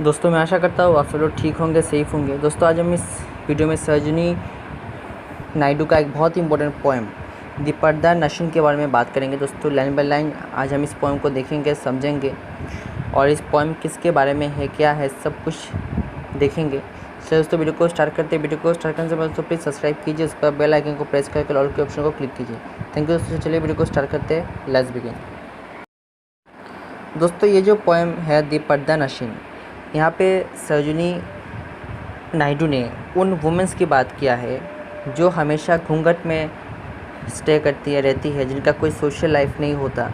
दोस्तों मैं आशा करता हूँ आप सब लोग ठीक होंगे, सेफ होंगे। दोस्तों आज हम इस वीडियो में सरोजिनी नायडू का एक बहुत ही इंपॉर्टेंट पोएम द पर्दा नशीन के बारे में बात करेंगे। दोस्तों लाइन बाय लाइन आज हम इस पोएम को देखेंगे, समझेंगे और इस पोएम किसके बारे में है, क्या है, सब कुछ देखेंगे। चलिए दोस्तों वीडियो को स्टार्ट करते हैं। वीडियो को स्टार्ट करने से पहले दोस्तों प्लीज़ सब्सक्राइब कीजिए, उस पर बेल आइकन को प्रेस करके ऑल के ऑप्शन को क्लिक कीजिए। थैंक यू दोस्तों। चलिए वीडियो को स्टार्ट करते हैं, लेट्स बिगिन। दोस्तों ये जो पोएम है द पर्दा नशीन, यहाँ पे सरोजिनी नायडू ने उन वुमेंस की बात किया है जो हमेशा घूंघट में स्टे करती है, रहती है, जिनका कोई सोशल लाइफ नहीं होता।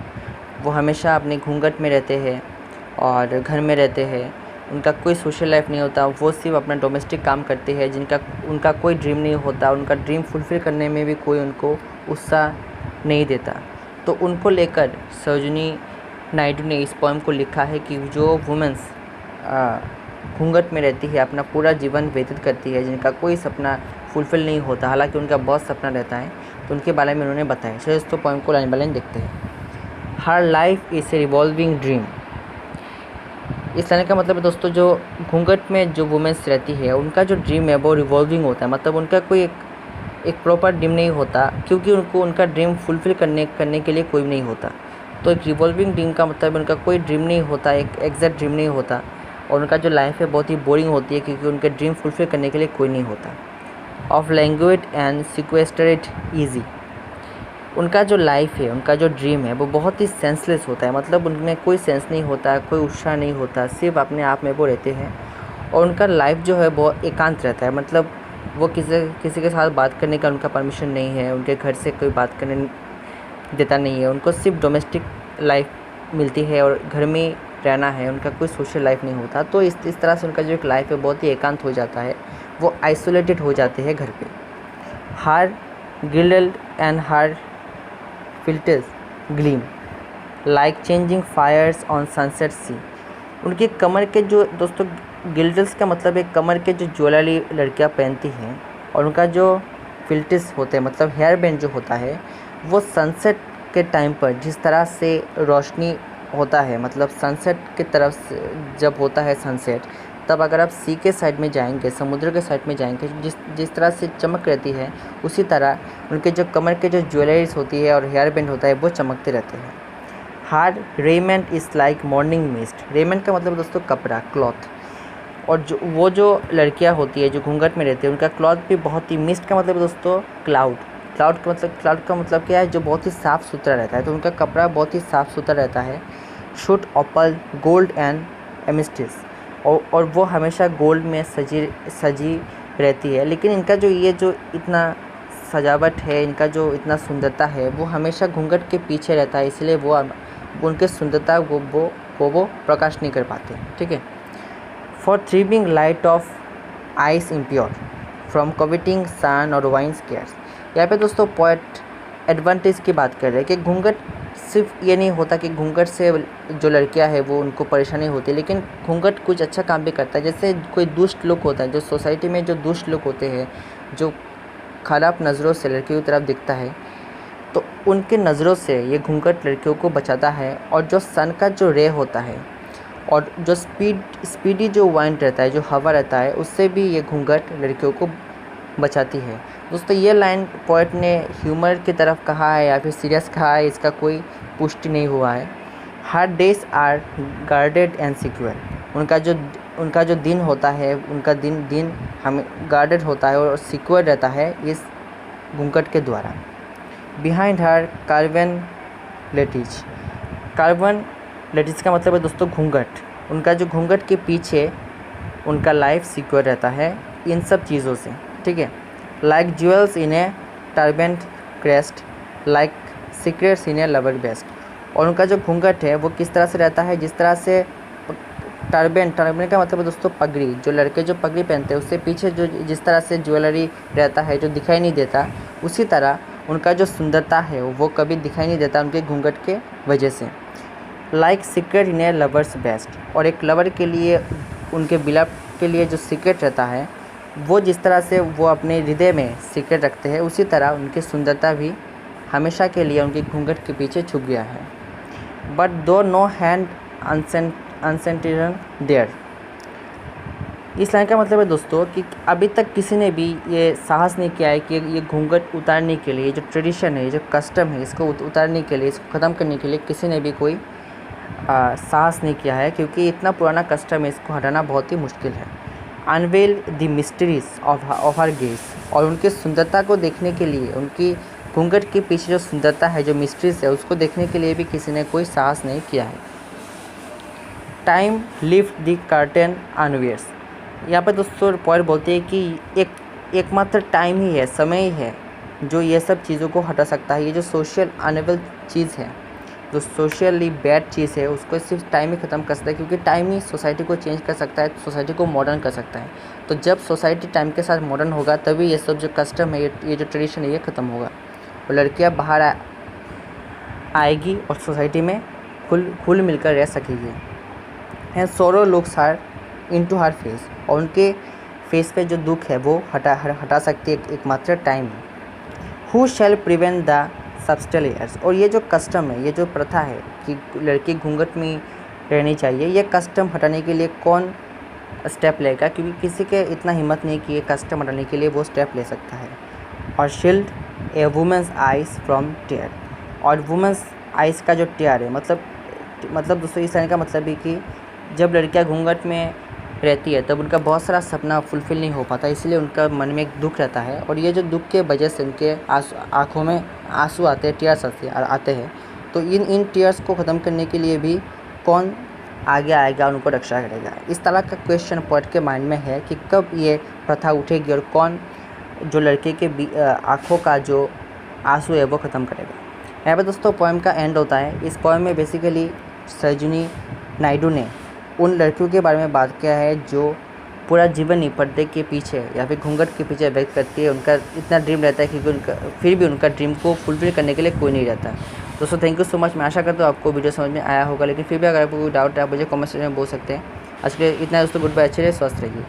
वो हमेशा अपने घूंघट में रहते हैं और घर में रहते हैं, उनका कोई सोशल लाइफ नहीं होता। वो सिर्फ अपना डोमेस्टिक काम करते हैं, उनका कोई ड्रीम नहीं होता, उनका ड्रीम फुलफ़िल करने में भी कोई उनको उत्साह नहीं देता। तो उनको लेकर सरोजिनी नायडू ने इस पोएम को लिखा है कि जो वुमेंस घूंघट में रहती है, अपना पूरा जीवन व्यतीत करती है, जिनका कोई सपना फुलफ़िल नहीं होता, हालांकि उनका बहुत सपना रहता है, तो उनके बारे में उन्होंने बताया। चलिए दोस्तों पोएम को लाइन बाय लाइन देखते हैं। हर life is a revolving dream. इस लाइन का मतलब है दोस्तों, जो घूंघट में जो वुमेंस रहती है उनका जो ड्रीम है वो रिवॉल्विंग होता है। मतलब उनका कोई एक प्रॉपर ड्रीम नहीं होता, क्योंकि उनको उनका ड्रीम फुलफ़िल करने के लिए कोई नहीं होता। तो एक रिवॉल्विंग ड्रीम का मतलब उनका कोई ड्रीम नहीं होता, एक एग्जैक्ट ड्रीम नहीं होता, और उनका जो लाइफ है बहुत ही बोरिंग होती है, क्योंकि उनके ड्रीम फुलफ़िल करने के लिए कोई नहीं होता। Of language and sequestrate easy. उनका जो लाइफ है, उनका जो ड्रीम है वो बहुत ही सेंसलेस होता है। मतलब उनमें कोई सेंस नहीं होता, कोई उत्साह नहीं होता, सिर्फ अपने आप में वो रहते हैं। और उनका लाइफ जो है वो एकांत रहता है। मतलब वो किसी के साथ बात करने का उनका परमिशन नहीं है, उनके घर से कोई बात करने देता नहीं है, उनको सिर्फ डोमेस्टिक लाइफ मिलती है और घर में रहना है, उनका कोई सोशल लाइफ नहीं होता। तो इस तरह से उनका जो एक लाइफ है बहुत ही एकांत हो जाता है, वो आइसोलेटेड हो जाते हैं घर पे। Her gild and her filters gleam like changing fires on sunset sea. उनके कमर के जो दोस्तों गिल्डल्स का मतलब है कमर के जो ज्वेलरी लड़कियां पहनती हैं, और उनका जो फिल्टर्स होते हैं मतलब हेयर बैंड जो होता है, वो सनसेट के टाइम पर जिस तरह से रोशनी होता है, मतलब सनसेट की तरफ से जब होता है सनसेट, तब अगर आप सी के साइड में जाएंगे, समुद्र के साइड में जाएंगे, जिस तरह से चमक रहती है, उसी तरह उनके जो कमर के जो ज्वेलरीज होती है और हेयर बैंड होता है वो चमकते रहते हैं। Hard raiment is like morning mist. Raiment का मतलब दोस्तों कपड़ा, क्लॉथ। और जो लड़कियां होती है जो घूंघट में रहती है, उनका क्लॉथ भी बहुत ही, मिस्ट का मतलब दोस्तों क्लाउड। क्लाउड का मतलब क्या है, जो बहुत ही साफ़ सुथरा रहता है। तो उनका कपड़ा बहुत ही साफ़ सुथरा रहता है। शूट ऑपल गोल्ड एंड एमिस्टिस, और वो हमेशा गोल्ड में सजी रहती है। लेकिन इनका जो इतना सजावट है, इनका जो इतना सुंदरता है, वो हमेशा घूंघट के पीछे रहता है, इसलिए वो उनके सुंदरता वो प्रकाश नहीं कर पाते। ठीक है। For thieving light of eyes impure from coveting sun or wine scares. यहाँ पे दोस्तों पोएट एडवांटेज की बात कर रहे हैं कि घूंघट सिर्फ ये नहीं होता कि घूंघट से जो लड़कियां हैं वो उनको परेशानी होती है, लेकिन घूंघट कुछ अच्छा काम भी करता है। जैसे कोई दुष्ट लोग होता है, जो सोसाइटी में जो दुष्ट लोग होते हैं, जो ख़राब नज़रों से लड़कियों की तरफ दिखता है, तो उनके नज़रों से ये घूंघट लड़कियों को बचाता है। और जो सन का जो रे होता है और जो स्पीडी जो वाइंड रहता है, जो हवा रहता है, उससे भी ये घूंघट लड़कियों को बचाती है। दोस्तों ये लाइन पोएट ने ह्यूमर की तरफ कहा है या फिर सीरियस कहा है, इसका कोई पुष्टि नहीं हुआ है। Her days are guarded and secure. उनका जो दिन होता है, उनका दिन हमें गार्डेड होता है और सिक्योर रहता है इस घूंघट के द्वारा। Behind her carven lattice. Carven lattice का मतलब है दोस्तों घूंघट। उनका जो घूंघट के पीछे उनका लाइफ सिक्योर रहता है इन सब चीज़ों से। ठीक है। लाइक ज्वेल्स इन ए टर्बेंट क्रेस्ट, लाइक सीक्रेट्स इन ए लवर बेस्ट। और उनका जो घूंघट है वो किस तरह से रहता है, जिस तरह से टर्बेंट का मतलब है दोस्तों पगड़ी। जो लड़के जो पगड़ी पहनते हैं उससे पीछे जो जिस तरह से ज्वेलरी रहता है जो दिखाई नहीं देता, उसी तरह उनका जो सुंदरता है वो कभी दिखाई नहीं देता उनके घूंघट के वजह से। Like secret in A lovers best. और एक लवर के लिए, उनके बिलव के लिए जो सीक्रेट रहता है, वो जिस तरह से वो अपने हृदय में सीक्रेट रखते हैं, उसी तरह उनकी सुंदरता भी हमेशा के लिए उनके घूंघट के पीछे छुप गया है। बट दो नो हैंड अनसेंटेशन देयर। इस लाइन का मतलब है दोस्तों कि अभी तक किसी ने भी ये साहस नहीं किया है कि ये घूंघट उतारने के लिए, जो ट्रेडिशन है, जो कस्टम है, इसको उतारने के लिए, इसको ख़त्म करने के लिए किसी ने भी कोई साहस नहीं किया है, क्योंकि इतना पुराना कस्टम है, इसको हटाना बहुत ही मुश्किल है। Unveil the mysteries of her guess, और उनकी सुंदरता को देखने के लिए, उनकी घूंघट के पीछे जो सुंदरता है, जो मिस्ट्रीज है, उसको देखने के लिए भी किसी ने कोई साहस नहीं किया है। टाइम लिफ्ट द कर्टेन अनवेयर्स, यहाँ पर दोस्तों पॉइंट बोलते हैं कि एकमात्र टाइम ही है, समय ही है जो ये सब चीज़ों को हटा सकता है। ये जो सोशल अनवेल चीज़ है, जो सोशली बैड चीज़ है, उसको सिर्फ टाइम ही ख़त्म कर सकता है, क्योंकि टाइम ही सोसाइटी को चेंज कर सकता है, सोसाइटी को मॉडर्न कर सकता है। तो जब सोसाइटी टाइम के साथ मॉडर्न होगा, तभी ये सब जो कस्टम है, ये जो ट्रेडिशन है, ये ख़त्म होगा और लड़कियां बाहर आएगी और सोसाइटी में खुल मिलकर रह सकेगी। एंड सोरो लुक्स हर इनटू हर फेस, और उनके फेस पे जो दुख है वो हटा सकती है एकमात्र time. Who shall prevent the subtle years, और ये जो कस्टम है, ये जो प्रथा है कि लड़की घूंघट में रहनी चाहिए, ये कस्टम हटाने के लिए कौन स्टेप लेगा, क्योंकि किसी के इतना हिम्मत नहीं कि ये कस्टम हटाने के लिए वो स्टेप ले सकता है। और shield a woman's eyes from tears, और वुमेंस आइज़ का जो टेयर है, मतलब दोस्तों इस तरह का मतलब है कि जब लड़कियां घूंघट में रहती है तब उनका बहुत सारा सपना फुलफ़िल नहीं हो पाता, इसलिए उनका मन में एक दुख रहता है, और ये जो दुख के वजह से उनके आँखों में आंसू आते हैं, टीयर्स आते हैं। तो इन टीयर्स को ख़त्म करने के लिए भी कौन आगे आएगा और उनको रक्षा करेगा? इस तरह का क्वेश्चन पॉइंट के माइंड में है कि कब ये प्रथा उठेगी और कौन जो लड़के के आँखों का जो आंसू है वो ख़त्म करेगा। यहाँ पर दोस्तों पोएम का एंड होता है। इस पोएम में बेसिकली सरोजिनी नायडू ने उन लड़कियों के बारे में बात किया है जो पूरा जीवन ही पर्दे के पीछे या फिर घूंघट के पीछे व्यक्त करती है। उनका इतना ड्रीम रहता है कि फिर भी उनका ड्रीम को फुलफिल करने के लिए कोई नहीं रहता। दोस्तों थैंक यू सो मच। मैं आशा करता हूँ आपको वीडियो समझ में आया होगा, लेकिन फिर भी अगर आपको कोई डाउट है आप मुझे कमेंट सेक्शन में बोल सकते हैं। आज के लिए इतना दोस्तों, गुड बाय, अच्छे रहिए, स्वस्थ रहिए।